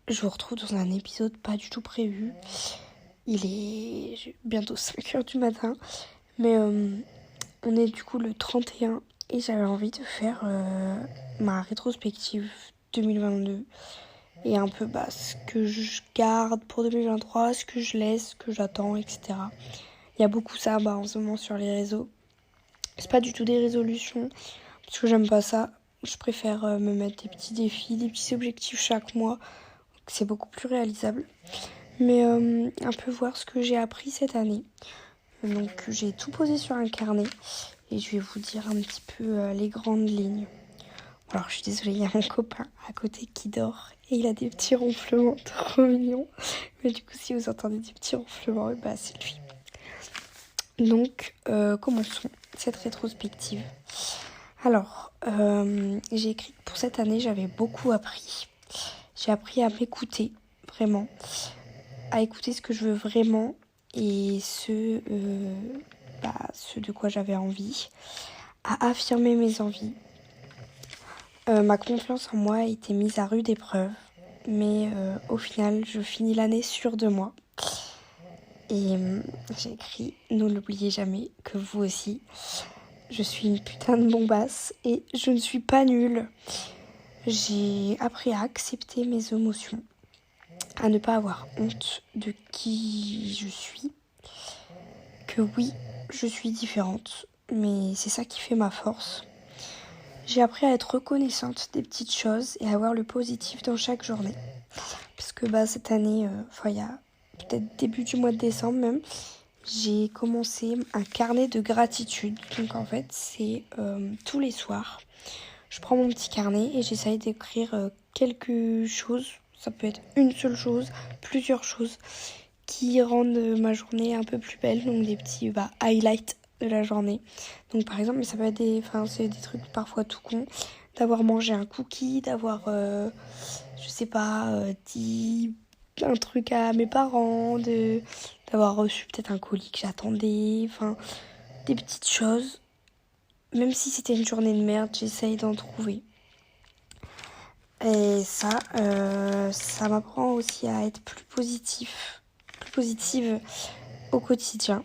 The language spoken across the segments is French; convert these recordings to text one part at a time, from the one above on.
Je vous retrouve dans un épisode pas du tout prévu. Il est bientôt 5 heures du matin, mais on est du coup le 31 et j'avais envie de faire ma rétrospective 2022 et un peu ce que je garde pour 2023, ce que je laisse, ce que j'attends, etc. Il y a beaucoup ça en ce moment sur les réseaux. C'est pas du tout des résolutions parce que j'aime pas ça. Je préfère me mettre des petits défis, des petits objectifs chaque mois. C'est beaucoup plus réalisable. Mais un peu voir ce que j'ai appris cette année. Donc j'ai tout posé sur un carnet et je vais vous dire un petit peu les grandes lignes. Alors je suis désolée, il y a mon copain à côté qui dort et il a des petits ronflements trop mignons. Mais du coup si vous entendez des petits ronflements, c'est lui. Donc commençons cette rétrospective. Alors j'ai écrit que pour cette année j'avais beaucoup appris. J'ai appris à m'écouter, vraiment. À écouter ce que je veux vraiment et ce de quoi j'avais envie, à affirmer mes envies. Ma confiance en moi a été mise à rude épreuve, mais au final, je finis l'année sûre de moi. Et j'ai écrit « Ne l'oubliez jamais, que vous aussi, je suis une putain de bombasse et je ne suis pas nulle. » J'ai appris à accepter mes émotions, à ne pas avoir honte de qui je suis, que oui, je suis différente, mais c'est ça qui fait ma force. J'ai appris à être reconnaissante des petites choses et à voir le positif dans chaque journée. Parce que cette année, il y a peut-être début du mois de décembre même, j'ai commencé un carnet de gratitude. Donc en fait, c'est tous les soirs, je prends mon petit carnet et j'essaye d'écrire quelque chose. Ça peut être une seule chose, plusieurs choses qui rendent ma journée un peu plus belle. Donc des petits highlights de la journée. Donc par exemple, mais ça peut être c'est des trucs parfois tout cons. D'avoir mangé un cookie, d'avoir, dit un truc à mes parents, d'avoir reçu peut-être un colis que j'attendais. Enfin, des petites choses. Même si c'était une journée de merde, j'essaye d'en trouver. Et ça m'apprend aussi à être plus positive au quotidien.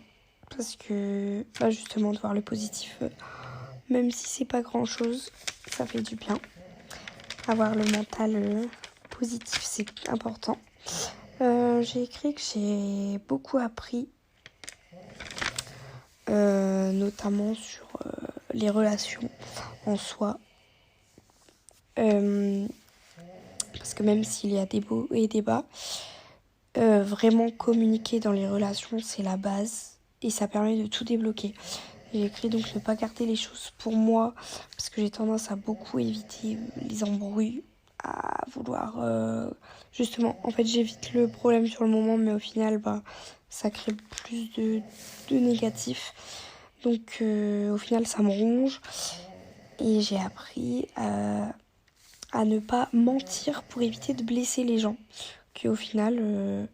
Parce que justement de voir le positif, même si c'est pas grand chose, ça fait du bien. Avoir le mental positif, c'est important. J'ai écrit que j'ai beaucoup appris, notamment sur les relations en soi. Parce que même s'il y a des hauts et des bas, vraiment communiquer dans les relations, c'est la base et ça permet de tout débloquer. J'ai écrit donc ne pas garder les choses pour moi parce que j'ai tendance à beaucoup éviter les embrouilles, à vouloir justement, en fait j'évite le problème sur le moment mais au final ça crée plus de négatif. Donc au final ça me ronge et j'ai appris à ne pas mentir pour éviter de blesser les gens. Qu'au final,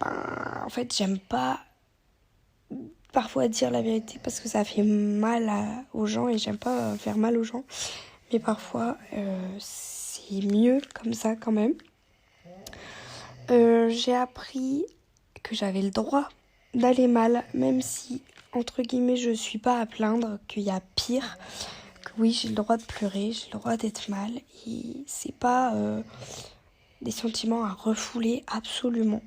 en fait j'aime pas parfois dire la vérité parce que ça fait mal aux gens et j'aime pas faire mal aux gens. Mais parfois, c'est mieux comme ça quand même. J'ai appris que j'avais le droit d'aller mal, même si, entre guillemets, je suis pas à plaindre, qu'il y a pire. Que oui, j'ai le droit de pleurer, j'ai le droit d'être mal. Et c'est pas des sentiments à refouler absolument.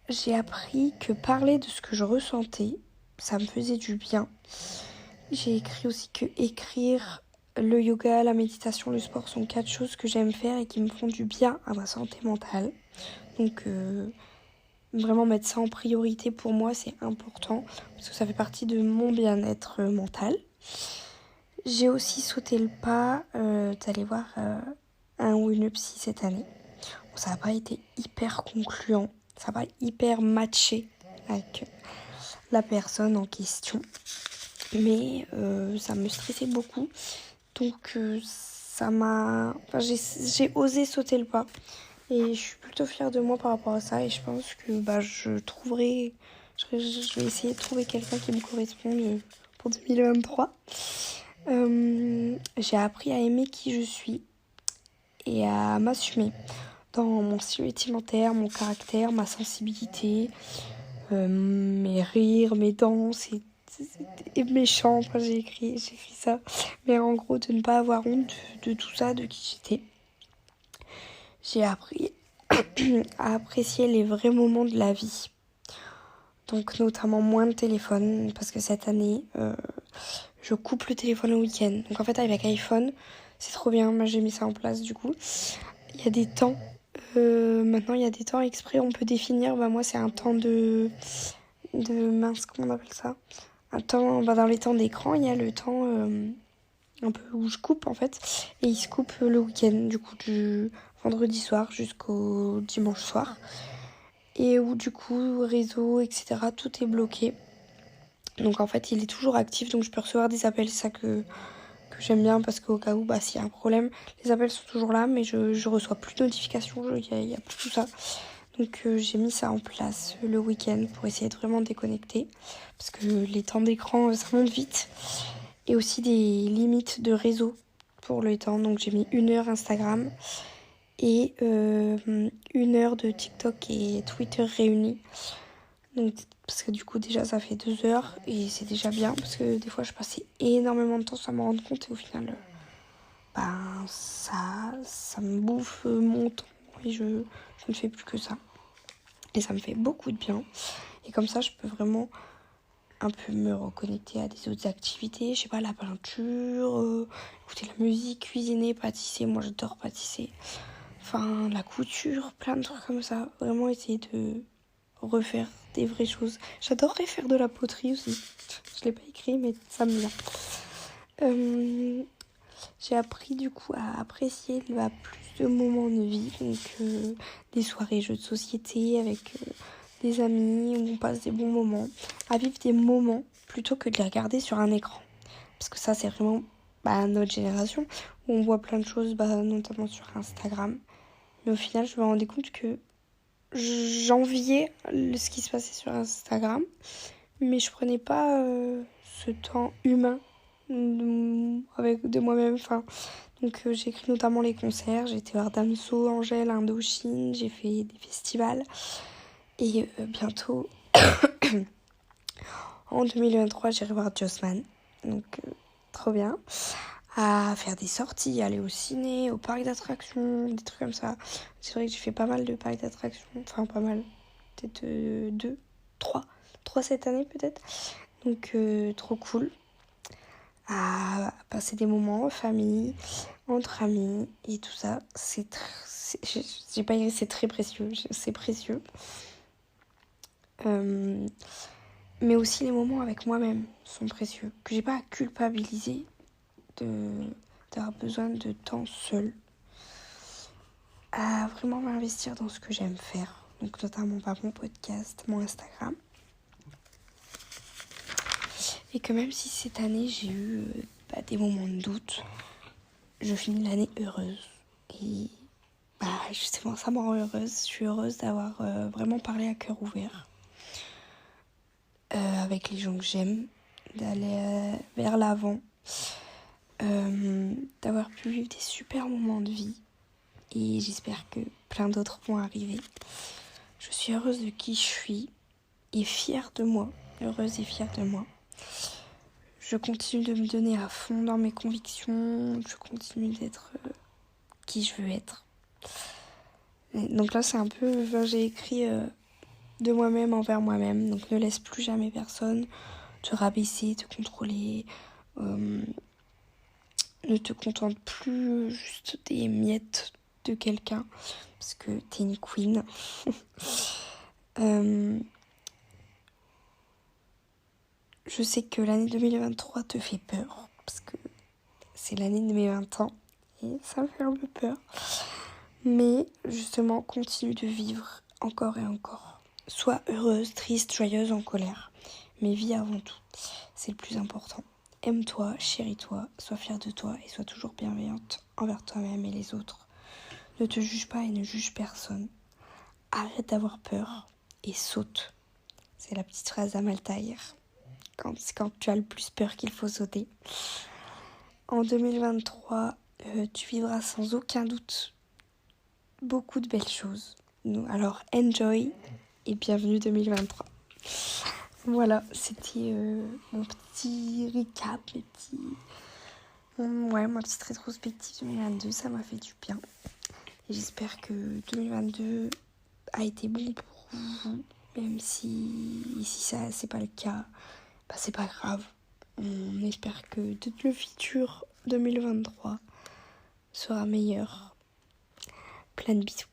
J'ai appris que parler de ce que je ressentais, ça me faisait du bien. J'ai écrit aussi que écrire, le yoga, la méditation, le sport sont 4 choses que j'aime faire et qui me font du bien à ma santé mentale. Donc vraiment mettre ça en priorité pour moi, c'est important parce que ça fait partie de mon bien-être mental. J'ai aussi sauté le pas d'aller voir un ou une psy cette année. Bon, ça n'a pas été hyper concluant. Ça va hyper matcher avec la personne en question. Mais ça me stressait beaucoup. Donc j'ai osé sauter le pas. Et je suis plutôt fière de moi par rapport à ça. Et je pense que je vais essayer de trouver quelqu'un qui me corresponde pour 2023. J'ai appris à aimer qui je suis et à m'assumer dans mon style vestimentaire, mon caractère, ma sensibilité, mes rires, mes danses et mes chants. Enfin, j'ai écrit ça. Mais en gros, de ne pas avoir honte de tout ça, de qui j'étais. J'ai appris à apprécier les vrais moments de la vie. Donc notamment moins de téléphone, parce que cette année, je coupe le téléphone le week-end. Donc en fait, avec iPhone, c'est trop bien. Moi, j'ai mis ça en place du coup. Il y a des temps. Maintenant, il y a des temps exprès. On peut définir. Moi, c'est un temps de mince, comment on appelle ça? Un temps. Dans les temps d'écran, il y a le temps un peu où je coupe en fait. Et il se coupe le week-end, du coup, du vendredi soir jusqu'au dimanche soir. Et où du coup, réseau, etc., tout est bloqué. Donc en fait, il est toujours actif, donc je peux recevoir des appels, c'est ça que j'aime bien, parce qu'au cas où, s'il y a un problème, les appels sont toujours là, mais je reçois plus de notifications, il y a plus tout ça. Donc j'ai mis ça en place le week-end pour essayer de vraiment déconnecter, parce que les temps d'écran, ça monte vite. Et aussi des limites de réseau pour le temps, donc j'ai mis 1 heure Instagram et 1 heure de TikTok et Twitter réunis. Donc, parce que du coup déjà ça fait 2 heures et c'est déjà bien, parce que des fois je passais énormément de temps sans m'en rendre compte et au final ça me bouffe mon temps et je ne fais plus que ça. Et ça me fait beaucoup de bien. Et comme ça je peux vraiment un peu me reconnecter à des autres activités, je sais pas, la peinture, écouter la musique, cuisiner, pâtisser, moi j'adore pâtisser. Enfin la couture, plein de trucs comme ça. Vraiment essayer de refaire des vraies choses. J'adorerais faire de la poterie aussi. Je l'ai pas écrit, mais ça me vient. J'ai appris du coup à apprécier plus de moments de vie. Donc des soirées jeux de société avec des amis où on passe des bons moments. À vivre des moments plutôt que de les regarder sur un écran. Parce que ça, c'est vraiment notre génération où on voit plein de choses, notamment sur Instagram. Mais au final, je me rendais compte que j'enviais ce qui se passait sur Instagram, mais je prenais pas ce temps humain de moi-même. Donc j'ai écrit notamment les concerts, j'ai été voir Damso, Angèle, Indochine, j'ai fait des festivals. Et bientôt, en 2023, j'irai voir Jossman. Donc trop bien. À faire des sorties, aller au ciné, au parc d'attractions, des trucs comme ça. C'est vrai que j'ai fait pas mal de parcs d'attractions, enfin pas mal, peut-être 2, 3 cette année peut-être. Donc trop cool. À passer des moments en famille, entre amis et tout ça. C'est très précieux, c'est précieux. Mais aussi les moments avec moi-même sont précieux, que j'ai pas à culpabiliser d'avoir besoin de temps seul, à vraiment m'investir dans ce que j'aime faire, donc notamment mon podcast, mon Instagram. Et que même si cette année j'ai eu des moments de doute, je finis l'année heureuse. Et justement ça me rend heureuse. Je suis heureuse d'avoir vraiment parlé à cœur ouvert avec les gens que j'aime, d'aller vers l'avant, d'avoir pu vivre des super moments de vie. Et j'espère que plein d'autres vont arriver. Je suis heureuse de qui je suis et fière de moi, heureuse et fière de moi. Je continue de me donner à fond dans mes convictions, je continue d'être qui je veux être. Et donc là c'est un peu, j'ai écrit de moi-même envers moi-même, donc ne laisse plus jamais personne te rabaisser, te contrôler, ne te contente plus juste des miettes de quelqu'un, parce que t'es une queen. Je sais que l'année 2023 te fait peur, parce que c'est l'année de mes 20 ans, et ça me fait un peu peur. Mais justement, continue de vivre encore et encore. Sois heureuse, triste, joyeuse, en colère. Mais vis avant tout, c'est le plus important. Aime-toi, chéris-toi, sois fière de toi et sois toujours bienveillante envers toi-même et les autres. Ne te juge pas et ne juge personne. Arrête d'avoir peur et saute. C'est la petite phrase d'Amaltaïr. Quand tu as le plus peur qu'il faut sauter. en 2023, tu vivras sans aucun doute beaucoup de belles choses. Alors enjoy et bienvenue 2023. Voilà, c'était mon petit recap, ma petite rétrospective 2022, ça m'a fait du bien. Et j'espère que 2022 a été bon pour vous, même si ça c'est pas le cas, c'est pas grave. On espère que tout le futur 2023 sera meilleur. Plein de bisous.